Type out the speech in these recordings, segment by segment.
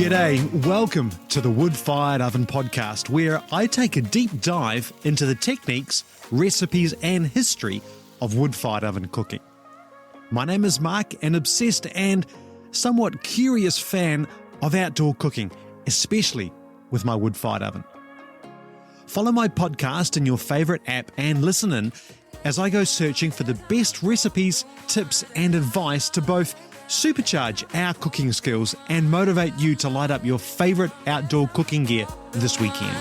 G'day, welcome to the Wood-Fired Oven Podcast, where I take a deep dive into the techniques, recipes and history of wood-fired oven cooking. My name is Mark, an obsessed and somewhat curious fan of outdoor cooking, especially with my wood-fired oven. Follow my podcast in your favourite app and listen in as I go searching for the best recipes, tips and advice to both supercharge our cooking skills and motivate you to light up your favourite outdoor cooking gear this weekend.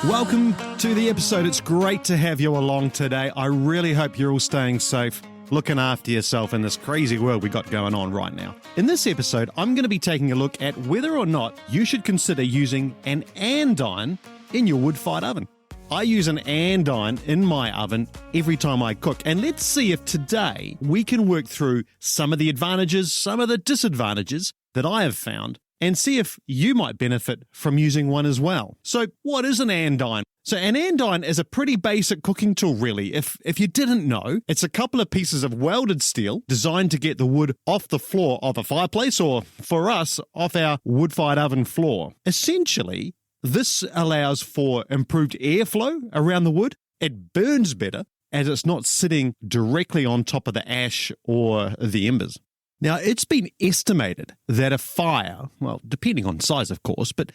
Welcome to the episode. It's great to have you along today. I really hope you're all staying safe, looking after yourself in this crazy world we got going on right now. In this episode, I'm going to be taking a look at whether or not you should consider using an Andiron in your wood-fired oven. I use an Andiron in my oven every time I cook, and let's see if today we can work through some of the advantages, some of the disadvantages that I have found, and see if you might benefit from using one as well. So what is an Andiron? So an Andiron is a pretty basic cooking tool, really. If you didn't know, it's a couple of pieces of welded steel designed to get the wood off the floor of a fireplace, or for us, off our wood-fired oven floor. Essentially, this allows for improved airflow around the wood. It burns better as it's not sitting directly on top of the ash or the embers. Now, it's been estimated that a fire, well, depending on size, of course, but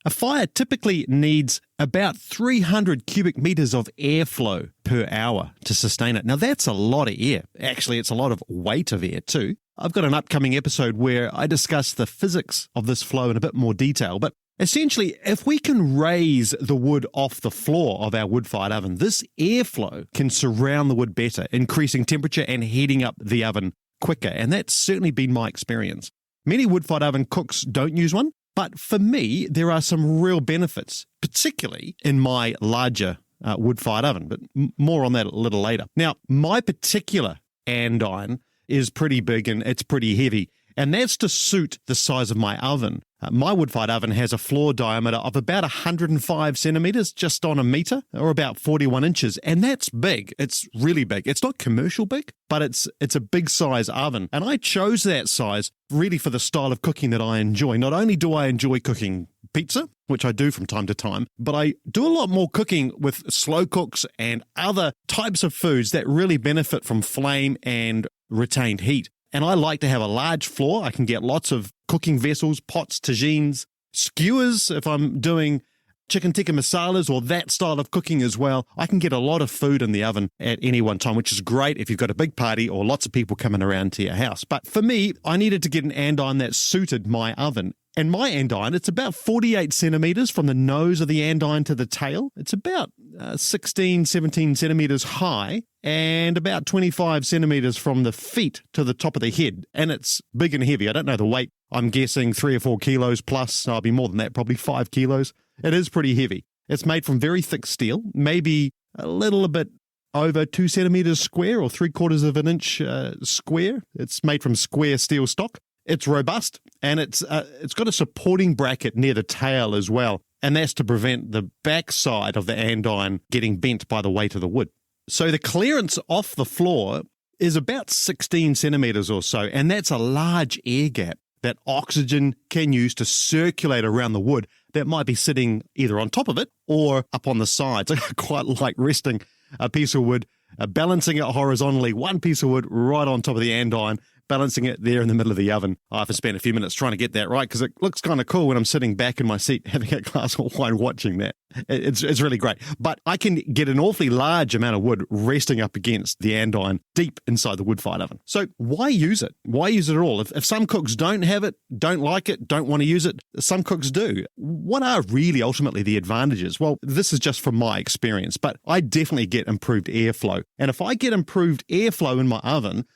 a fire typically needs about 300 cubic meters of airflow per hour to sustain it. Now, that's a lot of air. Actually, it's a lot of weight of air too. I've got an upcoming episode where I discuss the physics of this flow in a bit more detail, but essentially, if we can raise the wood off the floor of our wood-fired oven, this airflow can surround the wood better, increasing temperature and heating up the oven quicker. And that's certainly been my experience. Many wood-fired oven cooks don't use one, but for me, there are some real benefits, particularly in my larger wood-fired oven, but more on that a little later. Now, my particular Andiron is pretty big and it's pretty heavy, and that's to suit the size of my oven. My wood-fired oven has a floor diameter of about 105 centimeters, just on a meter, or about 41 inches, and that's big. It's really big. It's not commercial big, but it's a big size oven, and I chose that size really for the style of cooking that I enjoy. Not only do I enjoy cooking pizza, which I do from time to time, but I do a lot more cooking with slow cooks and other types of foods that really benefit from flame and retained heat. And I like to have a large floor. I can get lots of cooking vessels, pots, tagines, skewers if I'm doing chicken tikka masalas or that style of cooking as well. I can get a lot of food in the oven at any one time, which is great if you've got a big party or lots of people coming around to your house. But for me, I needed to get an Andiron that suited my oven. And my Andiron, it's about 48 centimeters from the nose of the Andiron to the tail. It's about 16, 17 centimeters high and about 25 centimeters from the feet to the top of the head. And it's big and heavy. I don't know the weight. I'm guessing 3 or 4 kilos plus. I'll be more than that, probably 5 kilos. It is pretty heavy. It's made from very thick steel, maybe a little bit over 2 centimeters square or 3/4 of an inch square. It's made from square steel stock. It's robust, and it's got a supporting bracket near the tail as well, and that's to prevent the backside of the Andiron getting bent by the weight of the wood. So the clearance off the floor is about 16 centimeters or so, and that's a large air gap that oxygen can use to circulate around the wood that might be sitting either on top of it or up on the sides. I quite like resting a piece of wood, balancing it horizontally, one piece of wood right on top of the Andiron, balancing it there in the middle of the oven. I have to spend a few minutes trying to get that right because it looks kind of cool when I'm sitting back in my seat having a glass of wine watching that. It's really great. But I can get an awfully large amount of wood resting up against the Andiron deep inside the wood-fired oven. So why use it? Why use it at all? If some cooks don't have it, don't like it, don't want to use it, some cooks do. What are really ultimately the advantages? Well, this is just from my experience, but I definitely get improved airflow. And if I get improved airflow in my oven,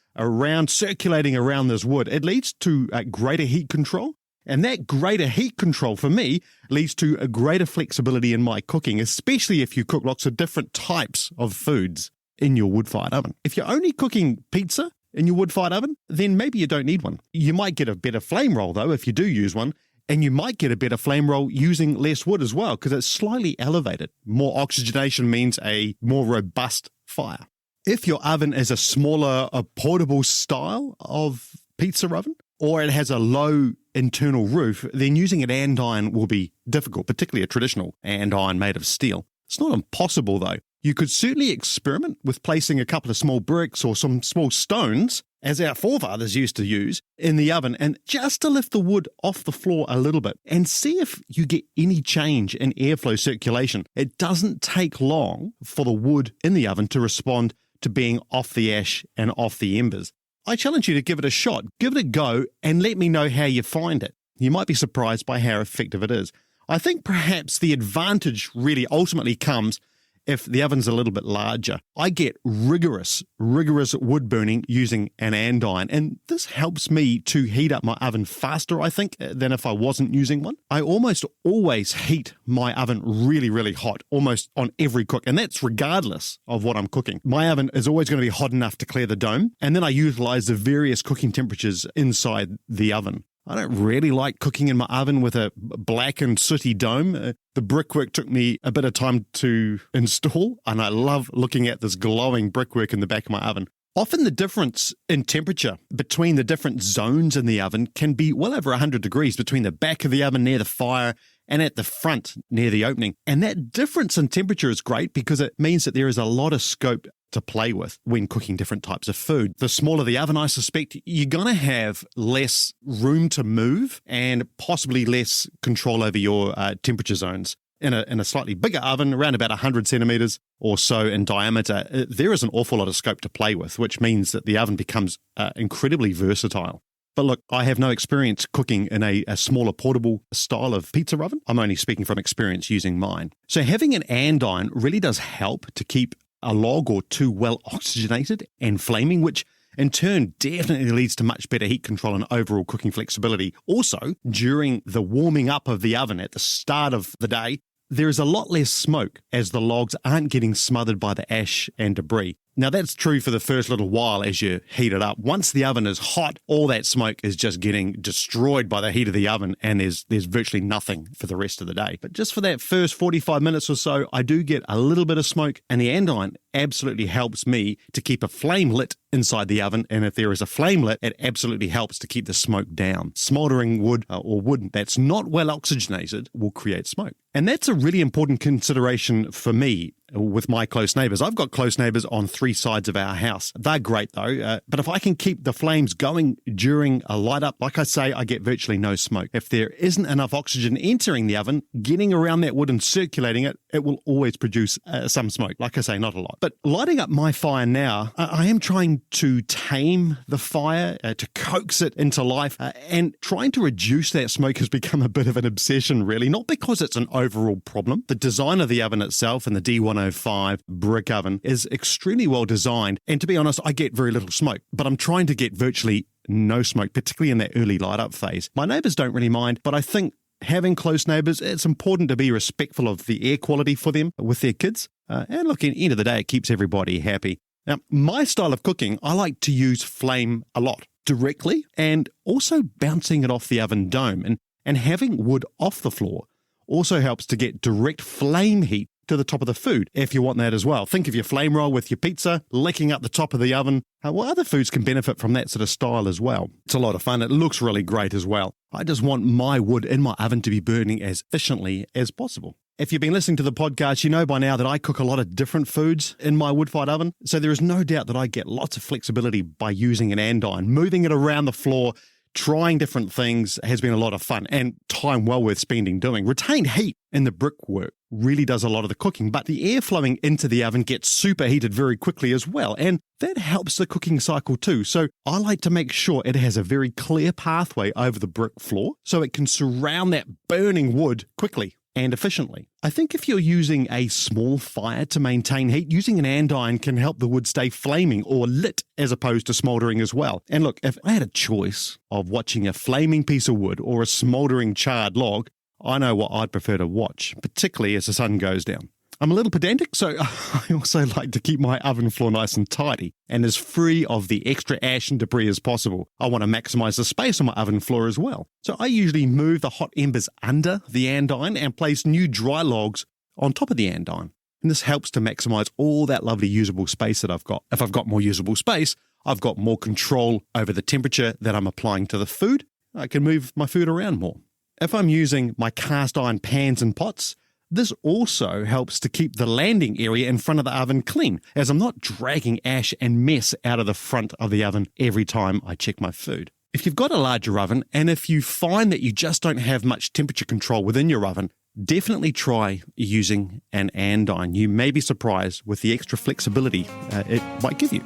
circulating around this wood, it leads to greater heat control. And that greater heat control for me leads to a greater flexibility in my cooking, especially if you cook lots of different types of foods in your wood-fired oven. If you're only cooking pizza in your wood-fired oven, then maybe you don't need one. You might get a better flame roll though if you do use one, and you might get a better flame roll using less wood as well because it's slightly elevated. More oxygenation means a more robust fire. If your oven is a smaller, a portable style of pizza oven, or it has a low internal roof, then using an andiron will be difficult, particularly a traditional andiron made of steel. It's not impossible though. You could certainly experiment with placing a couple of small bricks or some small stones, as our forefathers used to use, in the oven, and just to lift the wood off the floor a little bit and see if you get any change in airflow circulation. It doesn't take long for the wood in the oven to respond to being off the ash and off the embers. I challenge you to give it a shot, give it a go, and let me know how you find it. You might be surprised by how effective it is. I think perhaps the advantage really ultimately comes if the oven's a little bit larger. I get rigorous wood burning using an andiron, and this helps me to heat up my oven faster, I think, than if I wasn't using one. I almost always heat my oven really hot, almost on every cook, and that's regardless of what I'm cooking. My oven is always going to be hot enough to clear the dome, and then I utilize the various cooking temperatures inside the oven. I don't really like cooking in my oven with a black and sooty dome. The brickwork took me a bit of time to install, and I love looking at this glowing brickwork in the back of my oven. Often the difference in temperature between the different zones in the oven can be well over 100 degrees between the back of the oven near the fire and at the front near the opening. And that difference in temperature is great because it means that there is a lot of scope to play with when cooking different types of food. The smaller the oven, I suspect, you're going to have less room to move and possibly less control over your temperature zones. In a slightly bigger oven, around about 100 centimeters or so in diameter, there is an awful lot of scope to play with, which means that the oven becomes incredibly versatile. But look, I have no experience cooking in a smaller portable style of pizza oven. I'm only speaking from experience using mine. So having an andiron really does help to keep a log or two well oxygenated and flaming, which in turn definitely leads to much better heat control and overall cooking flexibility. Also, during the warming up of the oven at the start of the day, there is a lot less smoke as the logs aren't getting smothered by the ash and debris. Now, that's true for the first little while as you heat it up. Once the oven is hot, all that smoke is just getting destroyed by the heat of the oven, and there's virtually nothing for the rest of the day. But just for that first 45 minutes or so, I do get a little bit of smoke, and the andiron absolutely helps me to keep a flame lit inside the oven, and if there is a flame lit, it absolutely helps to keep the smoke down. Smoldering wood or wood that's not well oxygenated will create smoke. And that's a really important consideration for me with my close neighbours. I've got close neighbours on 3 sides of our house. They're great though, but if I can keep the flames going during a light up, like I say, I get virtually no smoke. If there isn't enough oxygen entering the oven, getting around that wood and circulating it, it will always produce some smoke. Like I say, not a lot. But lighting up my fire now, I am trying to tame the fire, to coax it into life, and trying to reduce that smoke has become a bit of an obsession really, not because it's an overall problem. The design of the oven itself and the D105 brick oven is extremely well designed, and to be honest, I get very little smoke, but I'm trying to get virtually no smoke, particularly in that early light up phase. My neighbours don't really mind, but I think having close neighbours, it's important to be respectful of the air quality for them with their kids. And look, at the end of the day, it keeps everybody happy. Now, my style of cooking, I like to use flame a lot, directly, and also bouncing it off the oven dome. And having wood off the floor also helps to get direct flame heat to the top of the food, if you want that as well. Think of your flame roll with your pizza, licking up the top of the oven. Other foods can benefit from that sort of style as well. It's a lot of fun. It looks really great as well. I just want my wood in my oven to be burning as efficiently as possible. If you've been listening to the podcast, you know by now that I cook a lot of different foods in my wood-fired oven. So there is no doubt that I get lots of flexibility by using an andiron. Moving it around the floor, trying different things has been a lot of fun and time well worth spending doing. Retained heat in the brickwork really does a lot of the cooking, but the air flowing into the oven gets superheated very quickly as well, and that helps the cooking cycle too. So I like to make sure it has a very clear pathway over the brick floor so it can surround that burning wood quickly and efficiently. I think if you're using a small fire to maintain heat, using an andiron can help the wood stay flaming or lit as opposed to smouldering as well. And look, if I had a choice of watching a flaming piece of wood or a smouldering charred log, I know what I'd prefer to watch, particularly as the sun goes down. I'm a little pedantic, so I also like to keep my oven floor nice and tidy and as free of the extra ash and debris as possible. I want to maximize the space on my oven floor as well. So I usually move the hot embers under the andiron and place new dry logs on top of the andiron. And this helps to maximize all that lovely usable space that I've got. If I've got more usable space, I've got more control over the temperature that I'm applying to the food. I can move my food around more. If I'm using my cast iron pans and pots, this also helps to keep the landing area in front of the oven clean, as I'm not dragging ash and mess out of the front of the oven every time I check my food. If you've got a larger oven, and if you find that you just don't have much temperature control within your oven, definitely try using an Andiron. You may be surprised with the extra flexibility it might give you.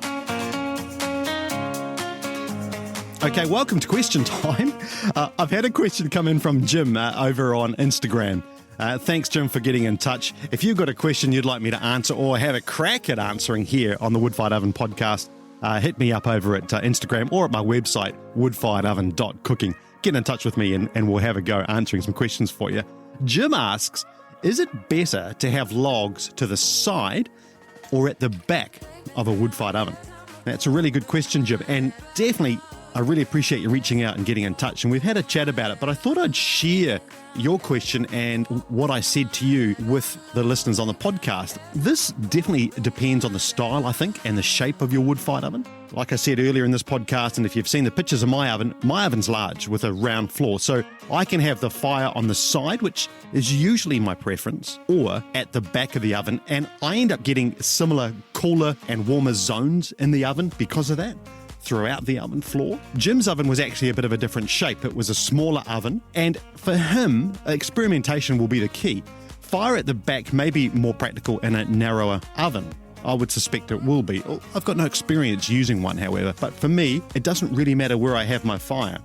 Okay, welcome to question time. I've had a question come in from Jim over on Instagram. Thanks, Jim, for getting in touch. If you've got a question you'd like me to answer or have a crack at answering here on the Wood-Fired Oven podcast, hit me up over at Instagram or at my website, woodfiredoven.cooking. Get in touch with me and we'll have a go answering some questions for you. Jim asks, is it better to have logs to the side or at the back of a wood-fired oven? That's a really good question, Jim, and definitely I really appreciate you reaching out and getting in touch, and we've had a chat about it, but I thought I'd share your question and what I said to you with the listeners on the podcast. This definitely depends on the style, I think, and the shape of your wood-fired oven. Like I said earlier in this podcast, and if you've seen the pictures of my oven's large with a round floor, so I can have the fire on the side, which is usually my preference, or at the back of the oven, and I end up getting similar cooler and warmer zones in the oven because of that. Throughout the oven floor. Jim's oven was actually a bit of a different shape. It was a smaller oven, and for him, experimentation will be the key. Fire at the back may be more practical in a narrower oven. I would suspect it will be. I've got no experience using one, however, but for me, it doesn't really matter where I have my fire.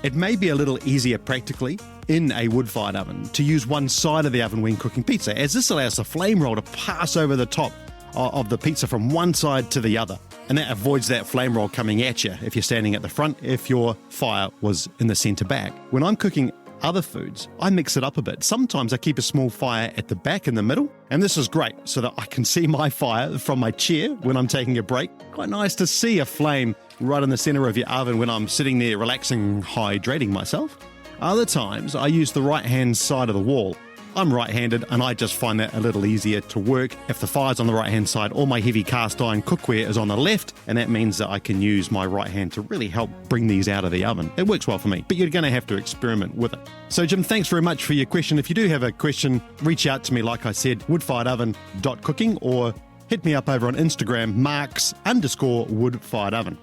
It may be a little easier practically in a wood-fired oven to use one side of the oven when cooking pizza, as this allows the flame roll to pass over the top of the pizza from one side to the other. And that avoids that flame roll coming at you if you're standing at the front, if your fire was in the centre back. When I'm cooking other foods, I mix it up a bit. Sometimes I keep a small fire at the back in the middle, and this is great so that I can see my fire from my chair when I'm taking a break. Quite nice to see a flame right in the centre of your oven when I'm sitting there relaxing, hydrating myself. Other times I use the right-hand side of the wall. I'm right-handed, and I just find that a little easier to work if the fire's on the right-hand side or my heavy cast iron cookware is on the left, and that means that I can use my right hand to really help bring these out of the oven. It works well for me, but you're going to have to experiment with it. So, Jim, thanks very much for your question. If you do have a question, reach out to me, like I said, woodfiredoven.cooking, or hit me up over on Instagram, marks_woodfiredoven.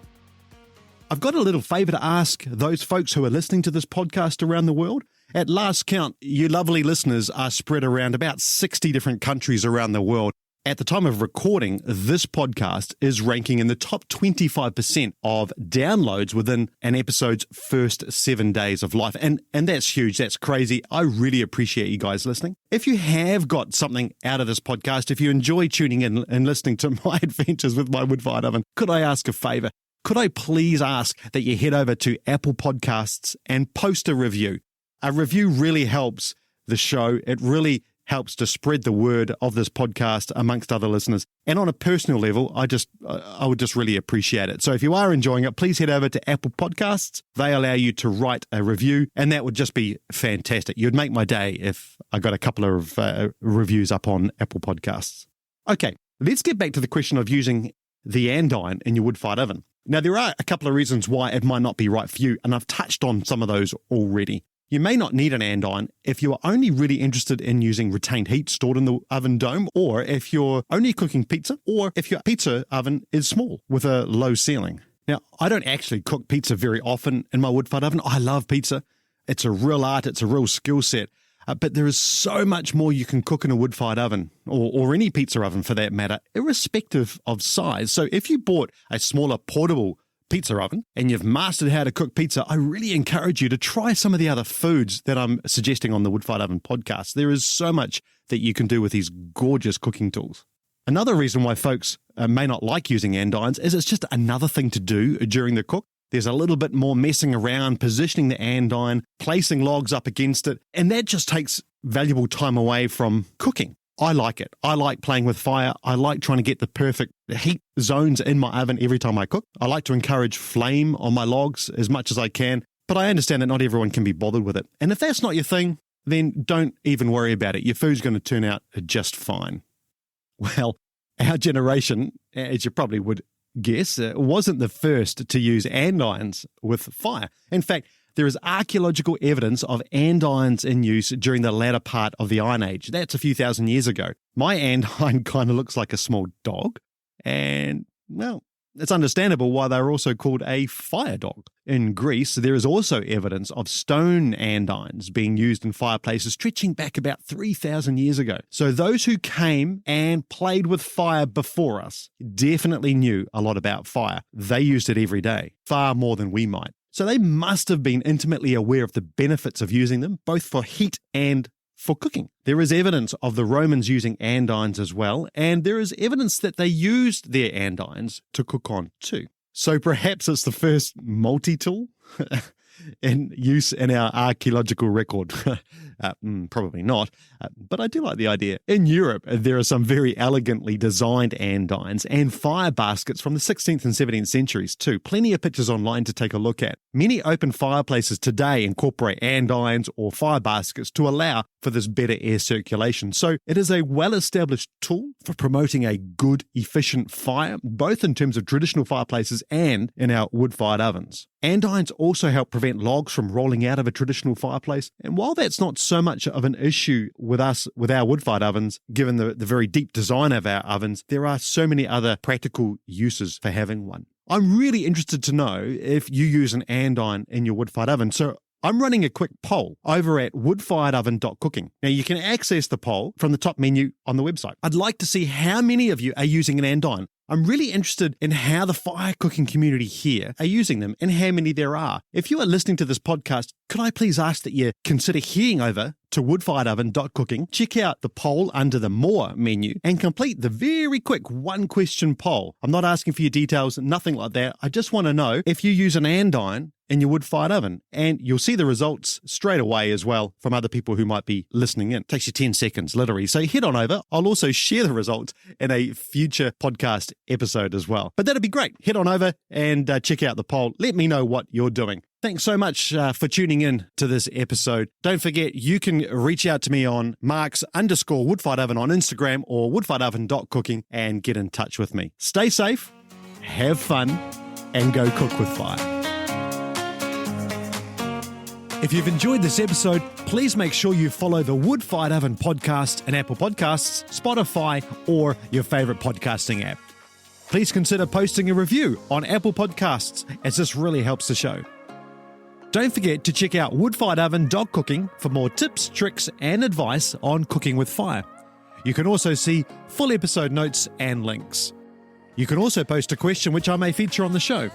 I've got a little favour to ask those folks who are listening to this podcast around the world. At last count, you lovely listeners are spread around about 60 different countries around the world. At the time of recording, this podcast is ranking in the top 25% of downloads within an episode's first 7 days of life. And that's huge. That's crazy. I really appreciate you guys listening. If you have got something out of this podcast, if you enjoy tuning in and listening to my adventures with my wood-fired oven, could I ask a favour? Could I please ask that you head over to Apple Podcasts and post a review? A review really helps the show. It really helps to spread the word of this podcast amongst other listeners. And on a personal level, I would just really appreciate it. So if you are enjoying it, please head over to Apple Podcasts. They allow you to write a review, and that would just be fantastic. You'd make my day if I got a couple of reviews up on Apple Podcasts. Okay, let's get back to the question of using the Andiron in your wood-fired oven. Now, there are a couple of reasons why it might not be right for you, and I've touched on some of those already. You may not need an Andiron if you are only really interested in using retained heat stored in the oven dome, or if you're only cooking pizza, or if your pizza oven is small with a low ceiling. Now, I don't actually cook pizza very often in my wood-fired oven. I love pizza. It's a real art. It's a real skill set. But there is so much more you can cook in a wood-fired oven, or any pizza oven for that matter, irrespective of size. So if you bought a smaller portable pizza oven and you've mastered how to cook pizza, I really encourage you to try some of the other foods that I'm suggesting on the Wood-Fired Oven podcast. There is so much that you can do with these gorgeous cooking tools. Another reason why folks may not like using Andirons is it's just another thing to do during the cook. There's a little bit more messing around, positioning the Andiron, placing logs up against it, and that just takes valuable time away from cooking. I like it. I like playing with fire. I like trying to get the perfect heat zones in my oven every time I cook. I like to encourage flame on my logs as much as I can, but I understand that not everyone can be bothered with it. And if that's not your thing, then don't even worry about it. Your food's going to turn out just fine. Well, our generation, as you probably would guess, wasn't the first to use andirons with fire. In fact, there is archaeological evidence of andirons in use during the latter part of the Iron Age. That's a few thousand years ago. My andiron kind of looks like a small dog, and, well, it's understandable why they're also called a fire dog. In Greece, there is also evidence of stone andirons being used in fireplaces stretching back about 3,000 years ago. So those who came and played with fire before us definitely knew a lot about fire. They used it every day, far more than we might. So they must have been intimately aware of the benefits of using them, both for heat and for cooking. There is evidence of the Romans using andirons as well, and there is evidence that they used their andirons to cook on too. So perhaps it's the first multi-tool in use in our archaeological record. Probably not, but I do like the idea. In Europe, there are some very elegantly designed andirons and fire baskets from the 16th and 17th centuries too. Plenty of pictures online to take a look at. Many open fireplaces today incorporate andirons or fire baskets to allow for this better air circulation. So it is a well-established tool for promoting a good, efficient fire, both in terms of traditional fireplaces and in our wood-fired ovens. Andirons also help prevent logs from rolling out of a traditional fireplace. And while that's not so much of an issue with us, with our wood-fired ovens, given the very deep design of our ovens, there are so many other practical uses for having one. I'm really interested to know if you use an andiron in your wood-fired oven. So I'm running a quick poll over at woodfiredoven.cooking. Now, you can access the poll from the top menu on the website. I'd like to see how many of you are using an andiron. I'm really interested in how the fire cooking community here are using them and how many there are. If you are listening to this podcast, could I please ask that you consider heading over to woodfiredoven.cooking, check out the poll under the More menu, and complete the very quick one-question poll. I'm not asking for your details, nothing like that. I just want to know if you use an andiron in your wood-fired oven, and you'll see the results straight away as well from other people who might be listening in. It takes you 10 seconds, literally. So head on over. I'll also share the results in a future podcast episode as well. But that'd be great. Head on over and check out the poll. Let me know what you're doing. Thanks so much for tuning in to this episode. Don't forget, you can reach out to me on Marks_woodfiredoven on Instagram or woodfiredoven.cooking and get in touch with me. Stay safe, have fun, and go cook with fire. If you've enjoyed this episode, please make sure you follow the Wood Fired Oven podcast in Apple Podcasts, Spotify, or your favorite podcasting app. Please consider posting a review on Apple Podcasts, as this really helps the show. Don't forget to check out woodfiredoven.cooking for more tips, tricks, and advice on cooking with fire. You can also see full episode notes and links. You can also post a question which I may feature on the show.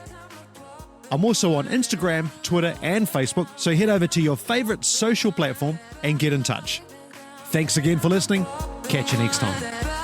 I'm also on Instagram, Twitter, and Facebook, so head over to your favorite social platform and get in touch. Thanks again for listening. Catch you next time.